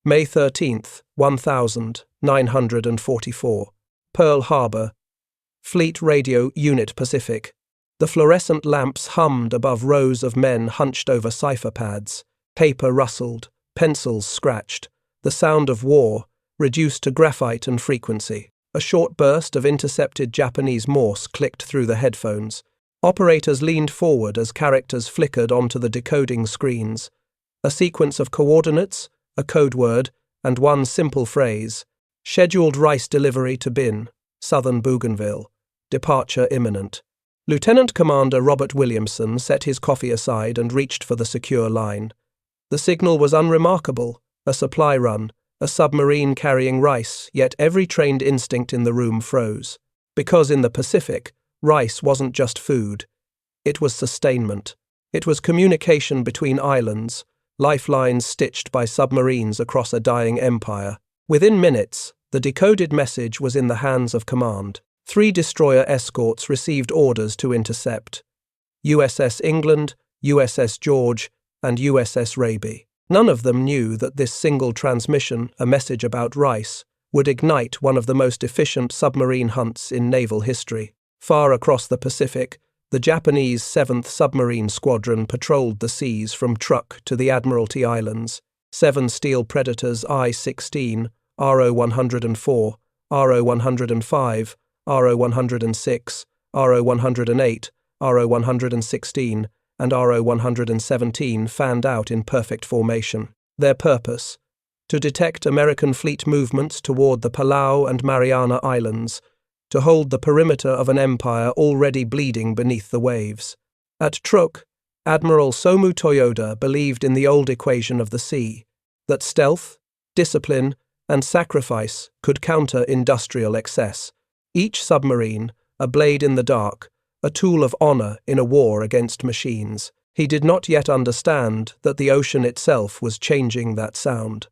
May 13th, 1944. Pearl Harbor. Fleet Radio Unit Pacific. The fluorescent lamps hummed above rows of men hunched over cipher pads. Paper rustled, pencils scratched. The sound of war, reduced to graphite and frequency. A short burst of intercepted Japanese Morse clicked through the headphones. Operators leaned forward as characters flickered onto the decoding screens. A sequence of coordinates, a code word, and one simple phrase. Scheduled rice delivery to bin, Southern Bougainville. Departure imminent. Lieutenant Commander Robert Williamson set his coffee aside and reached for the secure line. The signal was unremarkable, a supply run, a submarine carrying rice, yet every trained instinct in the room froze. Because in the Pacific, rice wasn't just food. It was sustainment. It was communication between islands, lifelines stitched by submarines across a dying empire. Within minutes, the decoded message was in the hands of command. 3 destroyer escorts received orders to intercept. USS England, USS George, and USS Raby. None of them knew that this single transmission, a message about rice, would ignite one of the most efficient submarine hunts in naval history. Far across the Pacific, the Japanese 7th Submarine Squadron patrolled the seas from Truk to the Admiralty Islands. 7 Steel Predators I-16, RO-104, RO-105, RO-106, RO-108, RO-116, and RO-117 fanned out in perfect formation. Their purpose: to detect American fleet movements toward the Palau and Mariana Islands, to hold the perimeter of an empire already bleeding beneath the waves. At Truk, Admiral Somu Toyoda believed in the old equation of the sea, that stealth, discipline, and sacrifice could counter industrial excess. Each submarine, a blade in the dark, a tool of honor in a war against machines. He did not yet understand that the ocean itself was changing that sound.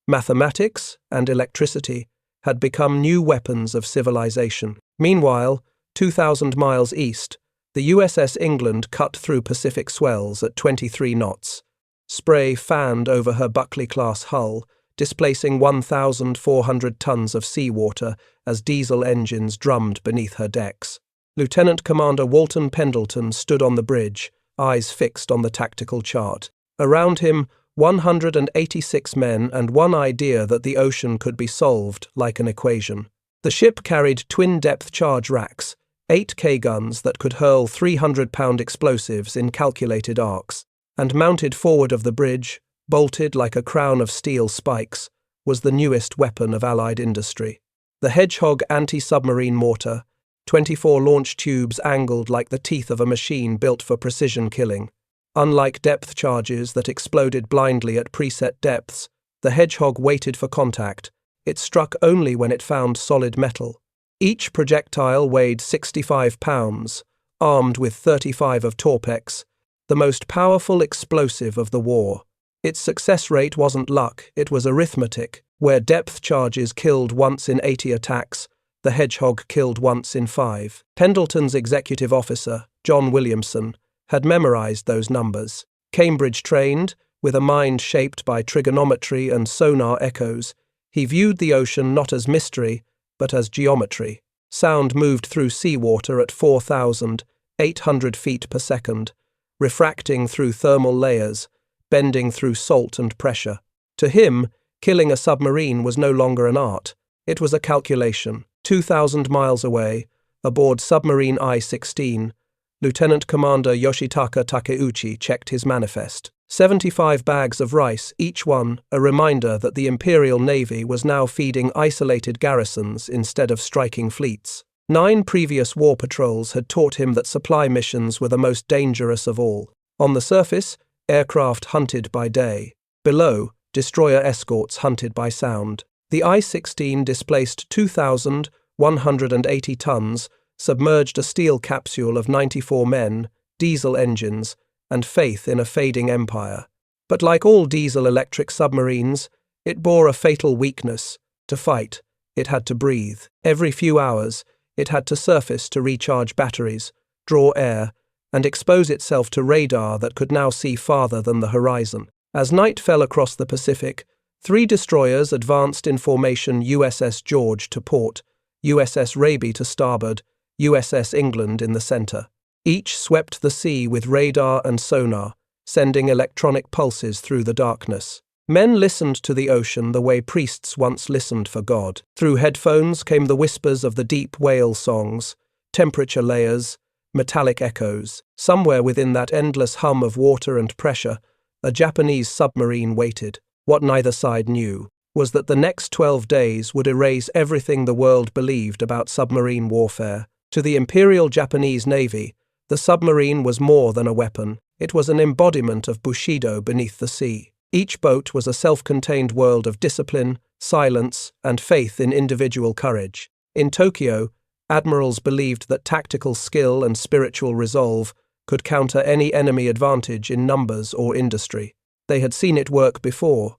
Mathematics and electricity had become new weapons of civilization. Meanwhile, 2,000 miles east, the USS England cut through Pacific swells at 23 knots. Spray fanned over her Buckley-class hull, displacing 1,400 tons of seawater as diesel engines drummed beneath her decks. Lieutenant Commander Walton Pendleton stood on the bridge, eyes fixed on the tactical chart. Around him, 186 men and one idea that the ocean could be solved like an equation. The ship carried twin depth charge racks, 8 K-guns that could hurl 300-pound explosives in calculated arcs, and mounted forward of the bridge, bolted like a crown of steel spikes, was the newest weapon of Allied industry. The Hedgehog anti-submarine mortar, 24 launch tubes angled like the teeth of a machine built for precision killing. Unlike depth charges that exploded blindly at preset depths, the Hedgehog waited for contact. It struck only when it found solid metal. Each projectile weighed 65 pounds, armed with 35 of Torpex, the most powerful explosive of the war. Its success rate wasn't luck, it was arithmetic. Where depth charges killed once in 80 attacks, the Hedgehog killed once in 5. Pendleton's executive officer, John Williamson, had memorized those numbers. Cambridge-trained, with a mind shaped by trigonometry and sonar echoes, he viewed the ocean not as mystery, but as geometry. Sound moved through seawater at 4,800 feet per second, refracting through thermal layers, bending through salt and pressure. To him, killing a submarine was no longer an art. It was a calculation. 2,000 miles away, aboard Submarine I-16, Lieutenant Commander Yoshitaka Takeuchi checked his manifest. 75 bags of rice, each one a reminder that the Imperial Navy was now feeding isolated garrisons instead of striking fleets. 9 previous war patrols had taught him that supply missions were the most dangerous of all. On the surface, aircraft hunted by day. Below, destroyer escorts hunted by sound. The I-16 displaced 2,180 tons, submerged a steel capsule of 94 men, diesel engines, and faith in a fading empire. But like all diesel-electric submarines, it bore a fatal weakness. To fight, it had to breathe. Every few hours, it had to surface to recharge batteries, draw air, and expose itself to radar that could now see farther than the horizon. As night fell across the Pacific, 3 destroyers advanced in formation: USS George to port, USS Raby to starboard, USS England in the center. Each swept the sea with radar and sonar, sending electronic pulses through the darkness. Men listened to the ocean the way priests once listened for God. Through headphones came the whispers of the deep whale songs, temperature layers, metallic echoes. Somewhere within that endless hum of water and pressure, a Japanese submarine waited. What neither side knew was that the next 12 days would erase everything the world believed about submarine warfare. To the Imperial Japanese Navy, the submarine was more than a weapon. It was an embodiment of Bushido beneath the sea. Each boat was a self-contained world of discipline, silence, and faith in individual courage. In Tokyo, admirals believed that tactical skill and spiritual resolve could counter any enemy advantage in numbers or industry. They had seen it work before.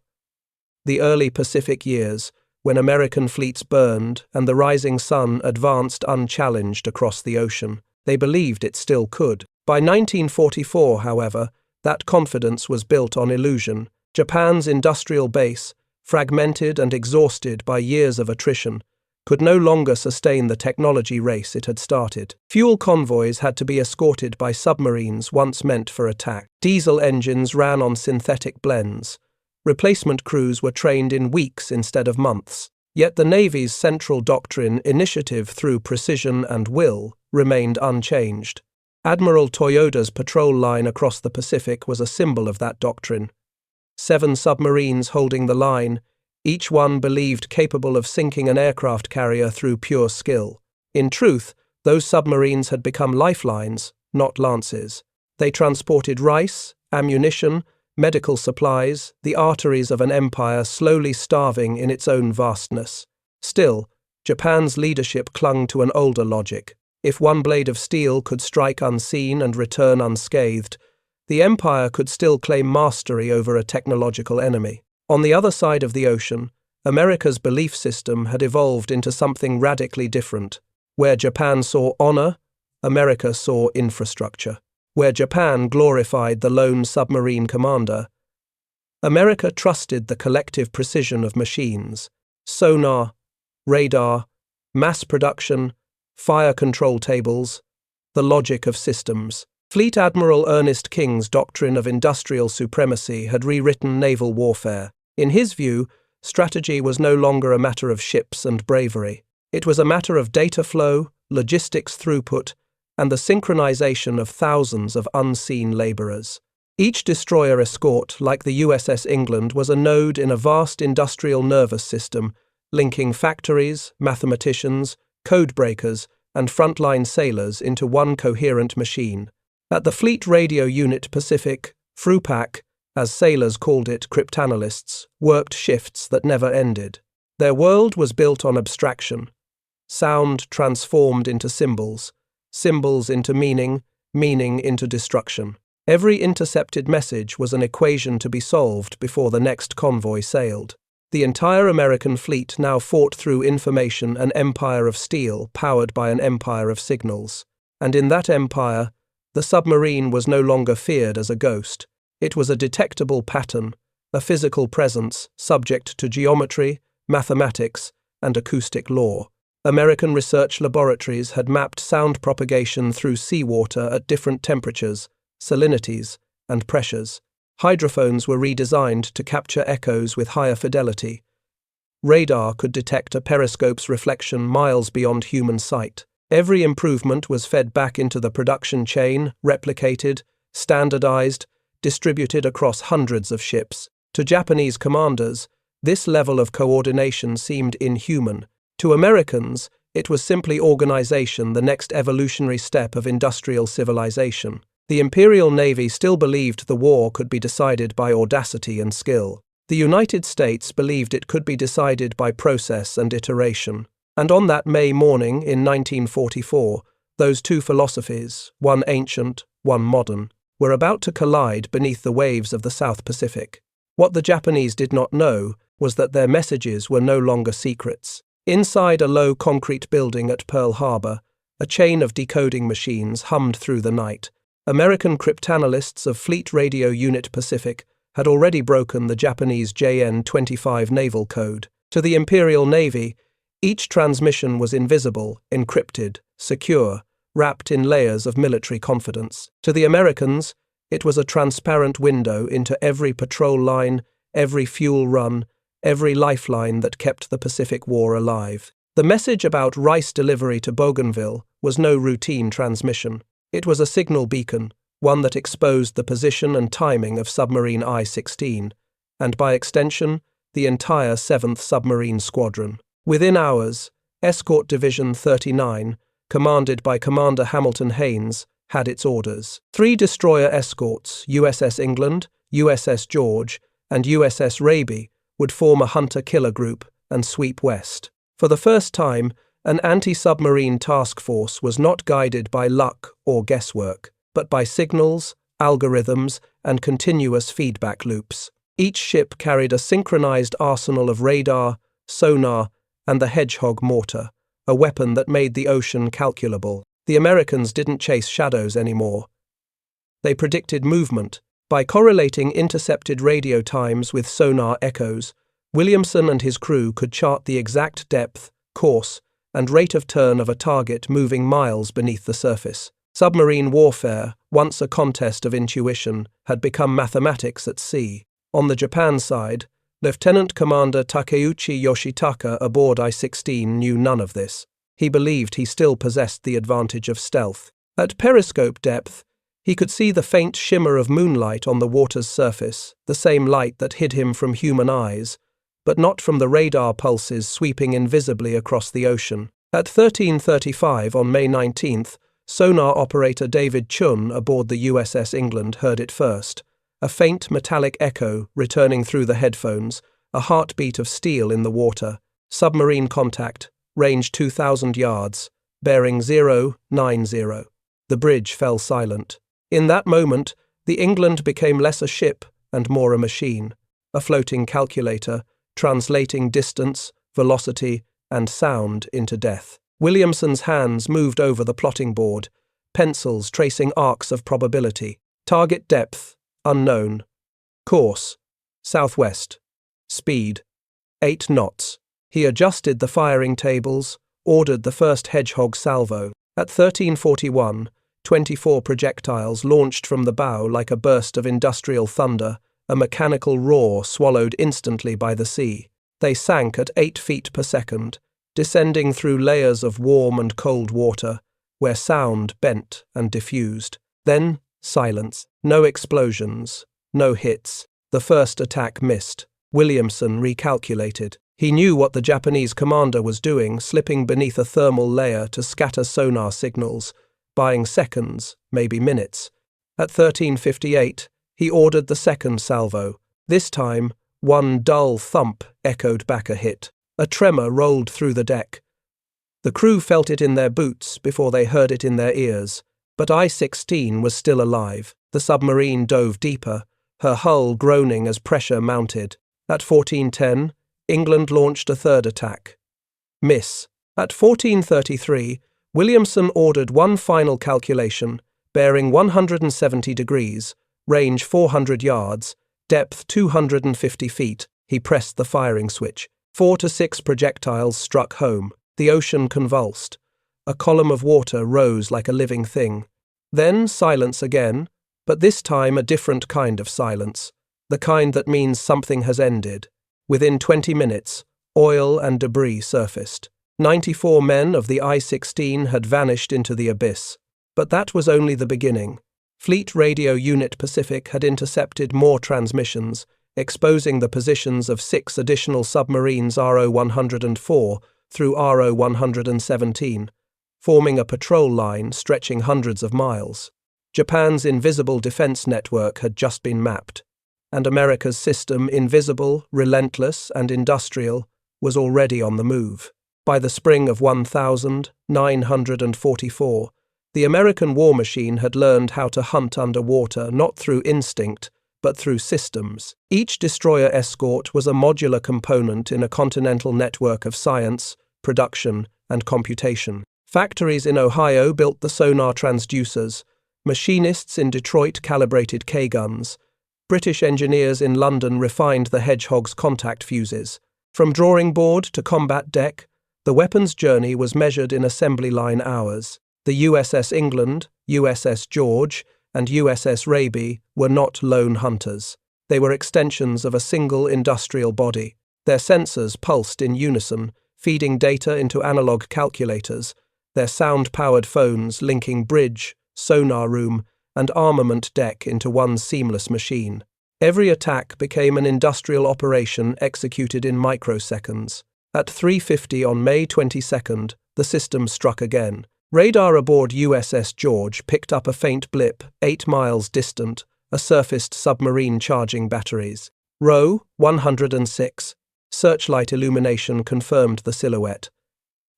The early Pacific years, when American fleets burned and the rising sun advanced unchallenged across the ocean, they believed it still could. By 1944, however, that confidence was built on illusion. Japan's industrial base, fragmented and exhausted by years of attrition, could no longer sustain the technology race it had started. Fuel convoys had to be escorted by submarines once meant for attack. Diesel engines ran on synthetic blends. Replacement crews were trained in weeks instead of months. Yet the Navy's central doctrine, initiative through precision and will, remained unchanged. Admiral Toyoda's patrol line across the Pacific was a symbol of that doctrine. 7 submarines holding the line, each one believed capable of sinking an aircraft carrier through pure skill. In truth, those submarines had become lifelines, not lances. They transported rice, ammunition, medical supplies, the arteries of an empire slowly starving in its own vastness. Still, Japan's leadership clung to an older logic. If one blade of steel could strike unseen and return unscathed, the empire could still claim mastery over a technological enemy. On the other side of the ocean, America's belief system had evolved into something radically different. Where Japan saw honor, America saw infrastructure. Where Japan glorified the lone submarine commander, America trusted the collective precision of machines, sonar, radar, mass production, fire control tables, the logic of systems. Fleet Admiral Ernest King's doctrine of industrial supremacy had rewritten naval warfare. In his view, strategy was no longer a matter of ships and bravery. It was a matter of data flow, logistics throughput, and the synchronization of thousands of unseen laborers. Each destroyer escort, like the USS England, was a node in a vast industrial nervous system, linking factories, mathematicians, code breakers, and frontline sailors into one coherent machine. At the Fleet Radio Unit Pacific, FRUPAC, as sailors called it, cryptanalysts, worked shifts that never ended. Their world was built on abstraction. Sound transformed into symbols, symbols into meaning, meaning into destruction. Every intercepted message was an equation to be solved before the next convoy sailed. The entire American fleet now fought through information, an empire of steel powered by an empire of signals. And in that empire, the submarine was no longer feared as a ghost. It was a detectable pattern, a physical presence subject to geometry, mathematics, and acoustic law. American research laboratories had mapped sound propagation through seawater at different temperatures, salinities, and pressures. Hydrophones were redesigned to capture echoes with higher fidelity. Radar could detect a periscope's reflection miles beyond human sight. Every improvement was fed back into the production chain, replicated, standardized, distributed across hundreds of ships. To Japanese commanders, this level of coordination seemed inhuman. To Americans, it was simply organization, the next evolutionary step of industrial civilization. The Imperial Navy still believed the war could be decided by audacity and skill. The United States believed it could be decided by process and iteration. And on that May morning in 1944, those two philosophies, one ancient, one modern, were about to collide beneath the waves of the South Pacific. What the Japanese did not know was that their messages were no longer secrets. Inside a low concrete building at Pearl Harbor, a chain of decoding machines hummed through the night. American cryptanalysts of Fleet Radio Unit Pacific had already broken the Japanese JN-25 naval code. To the Imperial Navy, each transmission was invisible, encrypted, secure, wrapped in layers of military confidence. To the Americans, it was a transparent window into every patrol line, every fuel run, every lifeline that kept the Pacific War alive. The message about rice delivery to Bougainville was no routine transmission. It was a signal beacon, one that exposed the position and timing of Submarine I-16, and by extension, the entire 7th Submarine Squadron. Within hours, Escort Division 39, commanded by Commander Hamilton Haynes, had its orders. 3 destroyer escorts, USS England, USS George, and USS Raby, would form a hunter-killer group and sweep west. For the first time, an anti-submarine task force was not guided by luck or guesswork, but by signals, algorithms, and continuous feedback loops. Each ship carried a synchronized arsenal of radar, sonar, and the Hedgehog mortar, a weapon that made the ocean calculable. The Americans didn't chase shadows anymore. They predicted movement. By correlating intercepted radio times with sonar echoes, Williamson and his crew could chart the exact depth, course, and rate of turn of a target moving miles beneath the surface. Submarine warfare, once a contest of intuition, had become mathematics at sea. On the Japan side, Lieutenant Commander Takeuchi Yoshitaka aboard I-16 knew none of this. He believed he still possessed the advantage of stealth. At periscope depth, he could see the faint shimmer of moonlight on the water's surface, the same light that hid him from human eyes, but not from the radar pulses sweeping invisibly across the ocean. At 13:35 on May 19th, sonar operator David Chun aboard the USS England heard it first, a faint metallic echo returning through the headphones, a heartbeat of steel in the water. Submarine contact, range 2,000 yards, bearing 090. The bridge fell silent. In that moment, the England became less a ship and more a machine, a floating calculator, translating distance, velocity, and sound into death. Williamson's hands moved over the plotting board, pencils tracing arcs of probability. Target depth, unknown. Course, southwest. Speed, 8 knots. He adjusted the firing tables, ordered the first Hedgehog salvo. At 13:41, 24 projectiles launched from the bow like a burst of industrial thunder, a mechanical roar swallowed instantly by the sea. They sank at 8 feet per second, descending through layers of warm and cold water, where sound bent and diffused. Then, silence. No explosions, no hits. The first attack missed. Williamson recalculated. He knew what the Japanese commander was doing, slipping beneath a thermal layer to scatter sonar signals, buying seconds, maybe minutes. At 13:58, he ordered the second salvo. This time, one dull thump echoed back a hit. A tremor rolled through the deck. The crew felt it in their boots before they heard it in their ears. But I-16 was still alive. The submarine dove deeper, her hull groaning as pressure mounted. At 14:10, England launched a third attack. Miss. At 14:33, Williamson ordered one final calculation, bearing 170 degrees, range 400 yards, depth 250 feet. He pressed the firing switch. 4 to 6 projectiles struck home. The ocean convulsed. A column of water rose like a living thing. Then silence again, but this time a different kind of silence, the kind that means something has ended. Within 20 minutes, oil and debris surfaced. 94 men of the I-16 had vanished into the abyss. But that was only the beginning. Fleet Radio Unit Pacific had intercepted more transmissions, exposing the positions of 6 additional submarines RO-104 through RO-117, forming a patrol line stretching hundreds of miles. Japan's invisible defense network had just been mapped, and America's system, invisible, relentless, and industrial, was already on the move. By the spring of 1944, the American war machine had learned how to hunt underwater not through instinct, but through systems. Each destroyer escort was a modular component in a continental network of science, production, and computation. Factories in Ohio built the sonar transducers, machinists in Detroit calibrated K-guns, British engineers in London refined the Hedgehog's contact fuses. From drawing board to combat deck, the weapon's journey was measured in assembly line hours. The USS England, USS George, and USS Raby were not lone hunters. They were extensions of a single industrial body. Their sensors pulsed in unison, feeding data into analog calculators, their sound-powered phones linking bridge, sonar room, and armament deck into one seamless machine. Every attack became an industrial operation executed in microseconds. At 3:50 on May 22nd, the system struck again. Radar aboard USS George picked up a faint blip, 8 miles distant, a surfaced submarine charging batteries. Row 106. Searchlight illumination confirmed the silhouette.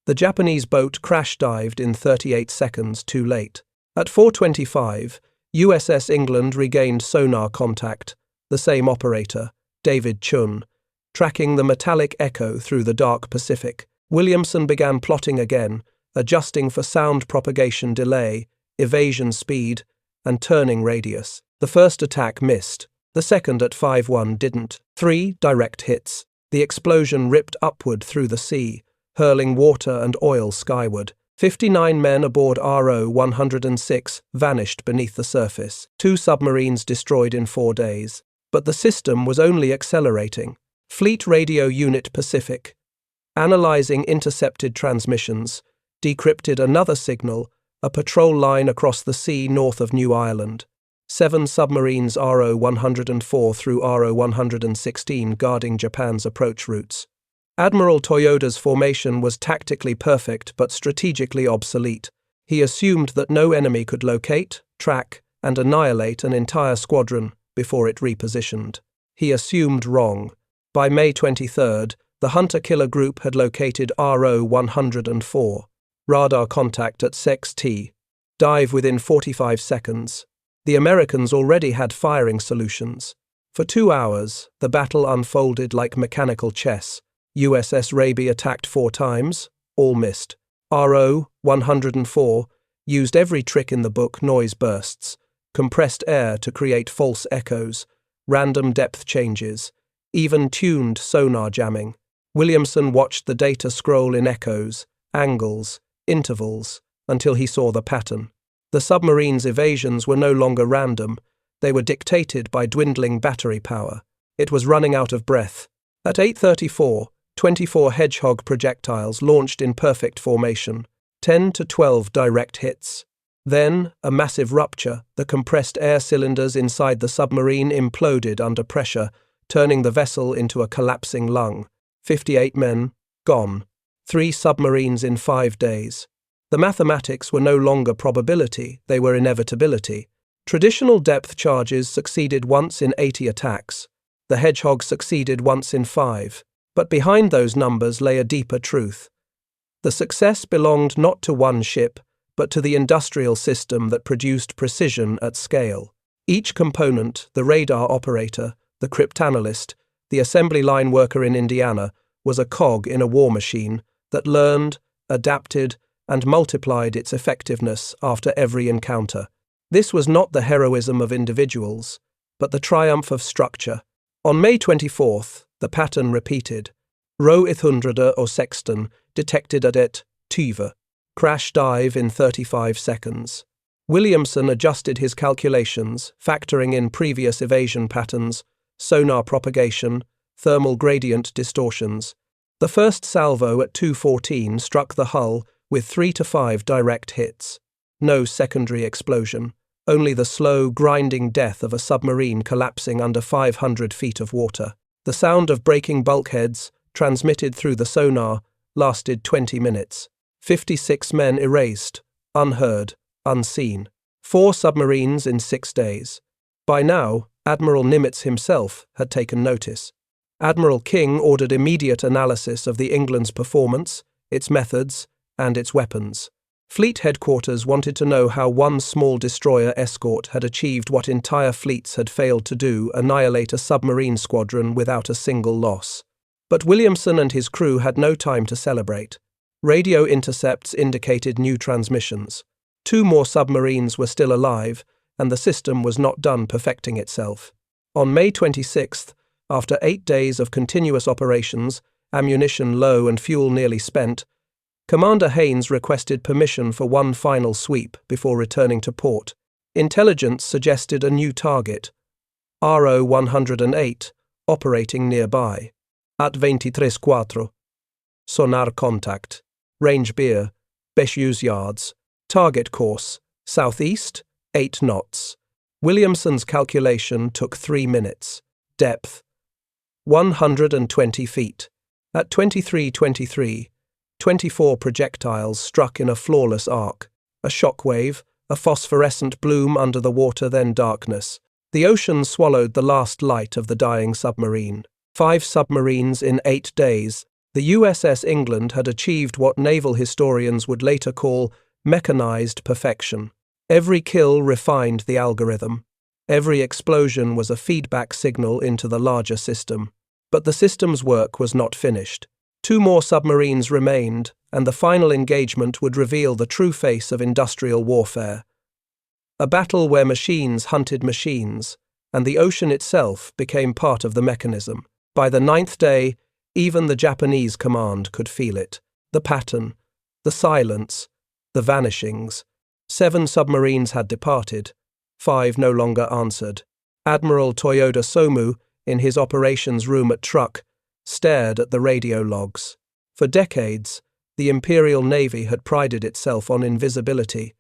The Japanese boat crash-dived in 38 seconds too late. At 4:25, USS England regained sonar contact, the same operator, David Chun, tracking the metallic echo through the dark Pacific. Williamson began plotting again, adjusting for sound propagation delay, evasion speed, and turning radius. The first attack missed. The second at 5-1 didn't. 3 direct hits. The explosion ripped upward through the sea, hurling water and oil skyward. 59 men aboard RO 106 vanished beneath the surface. 2 submarines destroyed in 4 days. But the system was only accelerating. Fleet Radio Unit Pacific, analyzing intercepted transmissions, decrypted another signal, a patrol line across the sea north of New Ireland. 7 submarines RO 104 through RO 116 guarding Japan's approach routes. Admiral Toyoda's formation was tactically perfect but strategically obsolete. He assumed that no enemy could locate, track, and annihilate an entire squadron before it repositioned. He assumed wrong. By May 23rd, the hunter-killer group had located RO 104. Radar contact at 6T. Dive within 45 seconds. The Americans already had firing solutions. For 2 hours, the battle unfolded like mechanical chess. USS Raby attacked 4 times, all missed. RO 104 used every trick in the book: noise bursts, compressed air to create false echoes, random depth changes, even tuned sonar jamming. Williamson watched the data scroll in echoes, angles, intervals, until he saw the pattern. The submarine's evasions were no longer random. They were dictated by dwindling battery power. It was running out of breath. At 8:34, 24 Hedgehog projectiles launched in perfect formation, 10 to 12 direct hits. Then, a massive rupture, the compressed air cylinders inside the submarine imploded under pressure, turning the vessel into a collapsing lung. 58 men, gone. 3 submarines in 5 days. The mathematics were no longer probability, they were inevitability. Traditional depth charges succeeded once in 80 attacks. The Hedgehog succeeded once in 5. But behind those numbers lay a deeper truth. The success belonged not to one ship, but to the industrial system that produced precision at scale. Each component, the radar operator, the cryptanalyst, the assembly line worker in Indiana, was a cog in a war machine that learned, adapted, and multiplied its effectiveness after every encounter. This was not the heroism of individuals, but the triumph of structure. On May 24th, the pattern repeated. Row 100 or Sexton detected at it 20. Crash dive in 35 seconds. Williamson adjusted his calculations, factoring in previous evasion patterns, sonar propagation, thermal gradient distortions. The first salvo at 2:14 struck the hull with 3 to 5 direct hits. No secondary explosion, only the slow, grinding death of a submarine collapsing under 500 feet of water. The sound of breaking bulkheads, transmitted through the sonar, lasted 20 minutes. 56 men erased, unheard, unseen. 4 submarines in 6 days. By now, Admiral Nimitz himself had taken notice. Admiral King ordered immediate analysis of the England's performance, its methods, and its weapons. Fleet headquarters wanted to know how one small destroyer Escort had achieved what entire fleets had failed to do: annihilate a submarine squadron without a single loss. But Williamson and his crew had no time to celebrate. Radio intercepts indicated new transmissions. 2 more submarines were still alive, and the system was not done perfecting itself. On May 26th, after 8 days of continuous operations, ammunition low and fuel nearly spent, Commander Haynes requested permission for one final sweep before returning to port. Intelligence suggested a new target, RO 108, operating nearby. At 23:4. Sonar contact. Range beer, Beshuse yards. Target course, southeast, 8 knots. Williamson's calculation took 3 minutes. Depth, 120 feet. At 23:23, 24 projectiles struck in a flawless arc. A shockwave, a phosphorescent bloom under the water, then darkness. The ocean swallowed the last light of the dying submarine. 5 submarines in 8 days. The USS England had achieved what naval historians would later call mechanized perfection. Every kill refined the algorithm. Every explosion was a feedback signal into the larger system. But the system's work was not finished. 2 more submarines remained, and the final engagement would reveal the true face of industrial warfare. A battle where machines hunted machines, and the ocean itself became part of the mechanism. By the 9th day, even the Japanese command could feel it. The pattern, the silence, the vanishings. 7 submarines had departed. 5 no longer answered. Admiral Toyoda Somu, in his operations room at Truk, stared at the radio logs. For decades, the Imperial Navy had prided itself on invisibility.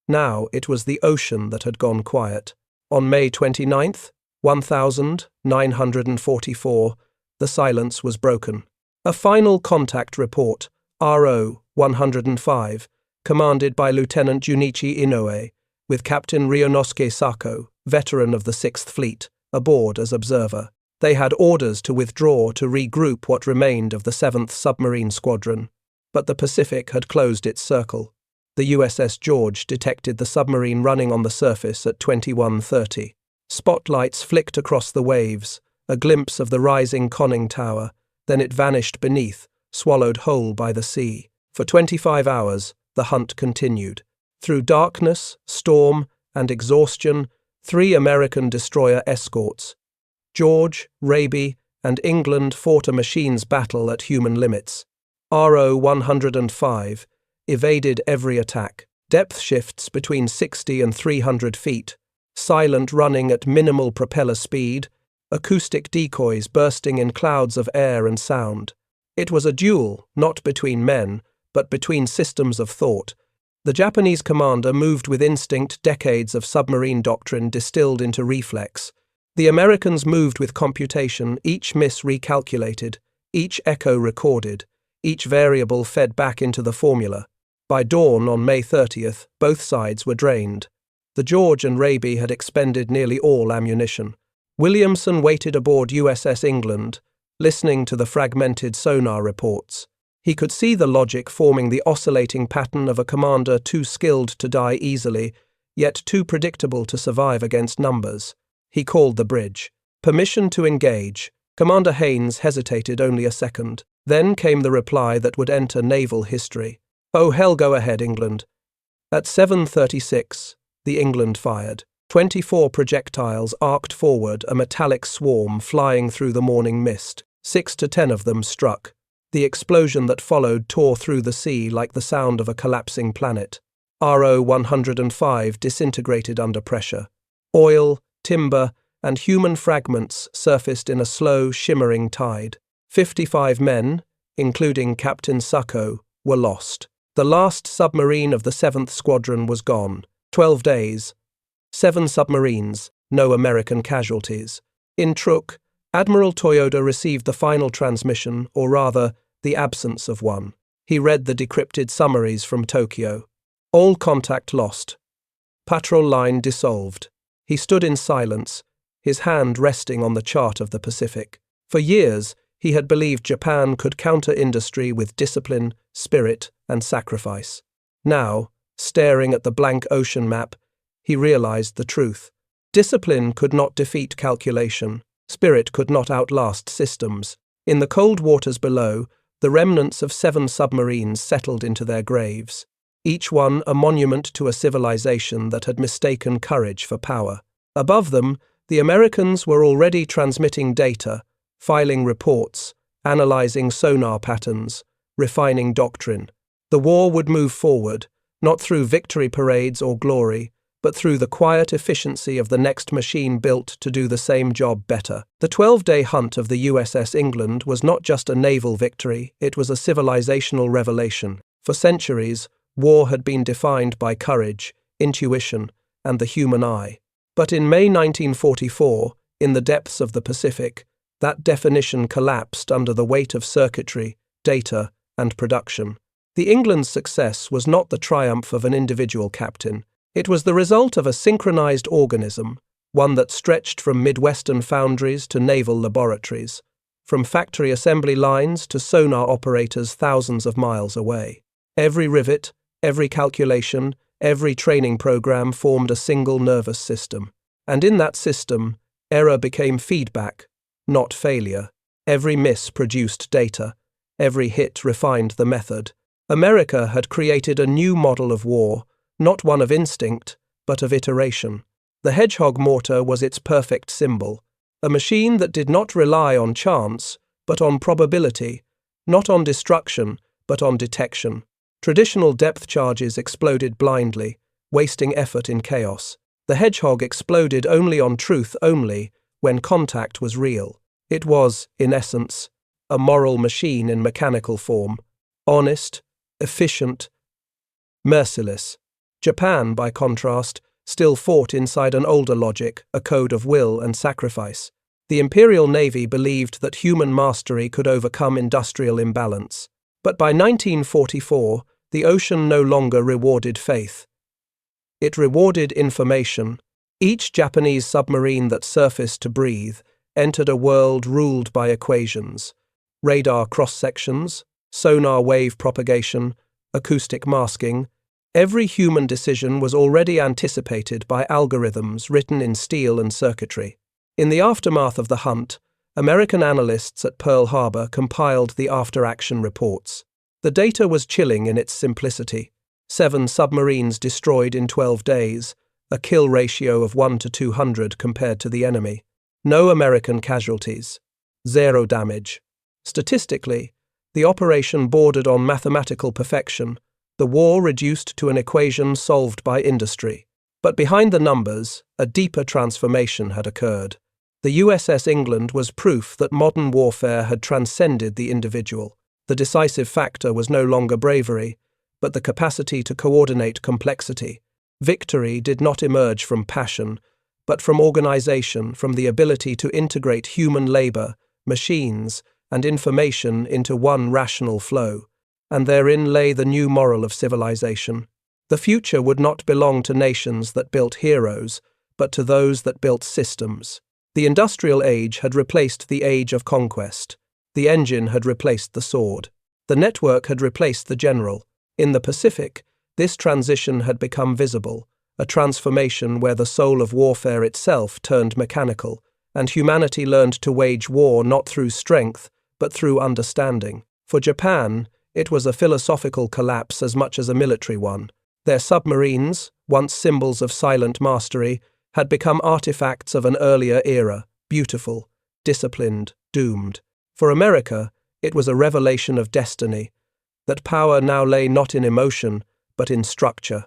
Now it was the ocean that had gone quiet. On May 29th, 1944, the silence was broken. A final contact report, RO 105, commanded by Lieutenant Junichi Inoue, with Captain Ryonosuke Sako, veteran of the 6th Fleet, aboard as observer. They had orders to withdraw to regroup what remained of the 7th Submarine Squadron, but the Pacific had closed its circle. The USS George detected the submarine running on the surface at 21:30. Spotlights flicked across the waves, a glimpse of the rising conning tower, then it vanished beneath, swallowed whole by the sea. For 25 hours, the hunt continued. Through darkness, storm, and exhaustion, 3 American destroyer escorts, George, Raby, and England, fought a machine's battle at human limits. RO 105 evaded every attack. Depth shifts between 60 and 300 feet, silent running at minimal propeller speed, acoustic decoys bursting in clouds of air and sound. It was a duel, not between men, but between systems of thought. The Japanese commander moved with instinct, decades of submarine doctrine distilled into reflex. The Americans moved with computation, each miss recalculated, each echo recorded, each variable fed back into the formula. By dawn on May 30th, both sides were drained. The George and Raby had expended nearly all ammunition. Williamson waited aboard USS England, listening to the fragmented sonar reports. He could see the logic forming the oscillating pattern of a commander too skilled to die easily, yet too predictable to survive against numbers. He called the bridge. Permission to engage. Commander Haynes hesitated only a second. Then came the reply that would enter naval history. "Oh hell, go ahead, England." At 7:36, the England fired. 24 projectiles arced forward, a metallic swarm flying through the morning mist. 6 to 10 of them struck. The explosion that followed tore through the sea like the sound of a collapsing planet. RO 105 disintegrated under pressure. Oil, timber, and human fragments surfaced in a slow, shimmering tide. 55 men, including Captain Sako, were lost. The last submarine of the 7th Squadron was gone. 12 days. 7 submarines, no American casualties. In Truk, Admiral Toyoda received the final transmission, or rather, the absence of one. He read the decrypted summaries from Tokyo. All contact lost. Patrol line dissolved. He stood in silence, his hand resting on the chart of the Pacific. For years, he had believed Japan could counter industry with discipline, spirit, and sacrifice. Now, staring at the blank ocean map, he realized the truth. Discipline could not defeat calculation. Spirit could not outlast systems. In the cold waters below, the remnants of 7 submarines settled into their graves, each one a monument to a civilization that had mistaken courage for power. Above them, The Americans were already transmitting data, filing reports, analyzing sonar patterns, refining doctrine. The war would move forward, not through victory parades or glory, but through the quiet efficiency of the next machine built to do the same job better. The 12-day hunt of the USS England was not just a naval victory, it was a civilizational revelation. For centuries, war had been defined by courage, intuition, and the human eye. But in May 1944, in the depths of the Pacific, that definition collapsed under the weight of circuitry, data, and production. The England's success was not the triumph of an individual captain. It was the result of a synchronized organism, one that stretched from Midwestern foundries to naval laboratories, from factory assembly lines to sonar operators thousands of miles away. Every rivet, every calculation, every training program formed a single nervous system. And in that system, error became feedback, not failure. Every miss produced data. Every hit refined the method. America had created a new model of war, not one of instinct, but of iteration. The hedgehog mortar was its perfect symbol, a machine that did not rely on chance, but on probability, not on destruction, but on detection. Traditional depth charges exploded blindly, wasting effort in chaos. The hedgehog exploded only on truth only, when contact was real. It was, in essence, a moral machine in mechanical form, honest, efficient, merciless. Japan, by contrast, still fought inside an older logic, a code of will and sacrifice. The Imperial Navy believed that human mastery could overcome industrial imbalance. But by 1944, the ocean no longer rewarded faith. It rewarded information. Each Japanese submarine that surfaced to breathe entered a world ruled by equations: radar cross-sections, sonar wave propagation, acoustic masking. Every human decision was already anticipated by algorithms written in steel and circuitry. In the aftermath of the hunt, American analysts at Pearl Harbor compiled the after-action reports. The data was chilling in its simplicity. 7 submarines destroyed in 12 days, a kill ratio of 1 to 200 compared to the enemy. No American casualties. 0 damage. Statistically, the operation bordered on mathematical perfection, the war reduced to an equation solved by industry. But behind the numbers, a deeper transformation had occurred. The USS England was proof that modern warfare had transcended the individual. The decisive factor was no longer bravery, but the capacity to coordinate complexity. Victory did not emerge from passion, but from organization, from the ability to integrate human labor, machines, and information into one rational flow. And therein lay the new moral of civilization. The future would not belong to nations that built heroes, but to those that built systems. The industrial age had replaced the age of conquest. The engine had replaced the sword. The network had replaced the general. In the Pacific, this transition had become visible, a transformation where the soul of warfare itself turned mechanical, and humanity learned to wage war not through strength, but through understanding. For Japan, it was a philosophical collapse as much as a military one. Their submarines, once symbols of silent mastery, had become artifacts of an earlier era, beautiful, disciplined, doomed. For America, it was a revelation of destiny, that power now lay not in emotion, but in structure.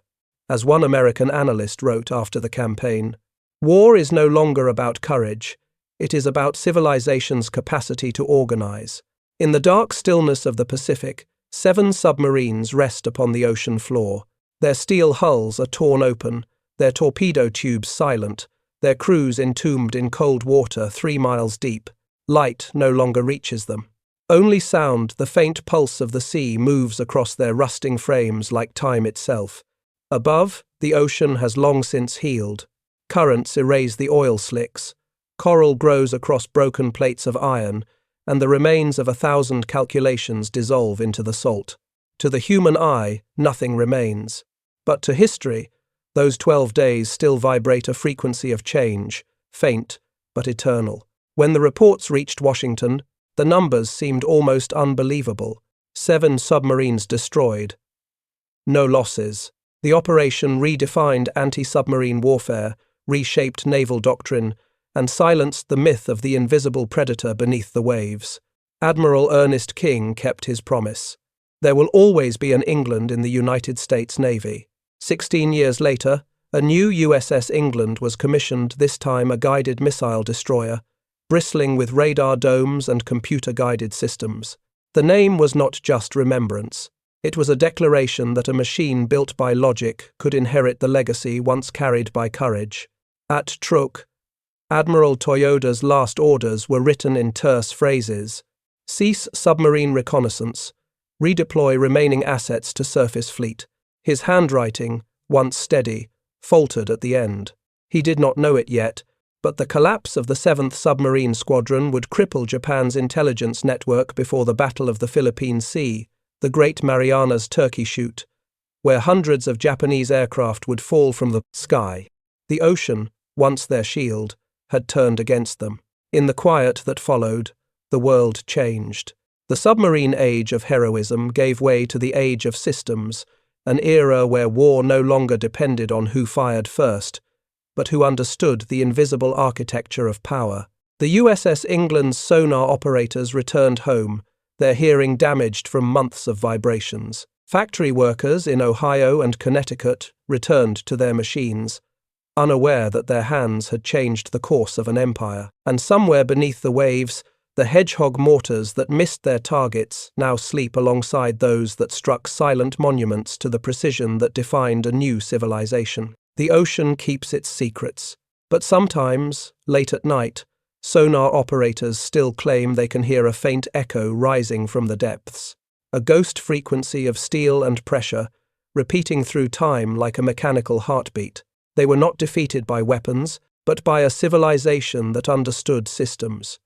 As one American analyst wrote after the campaign, "War is no longer about courage, it is about civilization's capacity to organize." In the dark stillness of the Pacific, 7 submarines rest upon the ocean floor. Their steel hulls are torn open, their torpedo tubes silent, their crews entombed in cold water 3 miles deep. Light no longer reaches them. Only sound, the faint pulse of the sea, moves across their rusting frames like time itself. Above, the ocean has long since healed. Currents erase the oil slicks. Coral grows across broken plates of iron, and the remains of 1,000 calculations dissolve into the salt. To the human eye, nothing remains. But to history, those 12 days still vibrate a frequency of change, faint but eternal. When the reports reached Washington, the numbers seemed almost unbelievable. 7 submarines destroyed. No losses. The operation redefined anti-submarine warfare, reshaped naval doctrine, and silenced the myth of the invisible predator beneath the waves. Admiral Ernest King kept his promise. There will always be an England in the United States Navy. 16 years later, a new USS England was commissioned, this time a guided missile destroyer, bristling with radar domes and computer-guided systems. The name was not just remembrance. It was a declaration that a machine built by logic could inherit the legacy once carried by courage. At Truk, Admiral Toyoda's last orders were written in terse phrases: cease submarine reconnaissance, redeploy remaining assets to surface fleet. His handwriting, once steady, faltered at the end. He did not know it yet, but the collapse of the 7th Submarine Squadron would cripple Japan's intelligence network before the Battle of the Philippine Sea, the Great Marianas Turkey Shoot, where hundreds of Japanese aircraft would fall from the sky. The ocean, once their shield, had turned against them. In the quiet that followed, the world changed. The submarine age of heroism gave way to the age of systems, an era where war no longer depended on who fired first, but who understood the invisible architecture of power. The USS England's sonar operators returned home, their hearing damaged from months of vibrations. Factory workers in Ohio and Connecticut returned to their machines, unaware that their hands had changed the course of an empire. And somewhere beneath the waves, the hedgehog mortars that missed their targets now sleep alongside those that struck silent monuments to the precision that defined a new civilization. The ocean keeps its secrets, but sometimes, late at night, sonar operators still claim they can hear a faint echo rising from the depths, a ghost frequency of steel and pressure, repeating through time like a mechanical heartbeat. They were not defeated by weapons, but by a civilization that understood systems.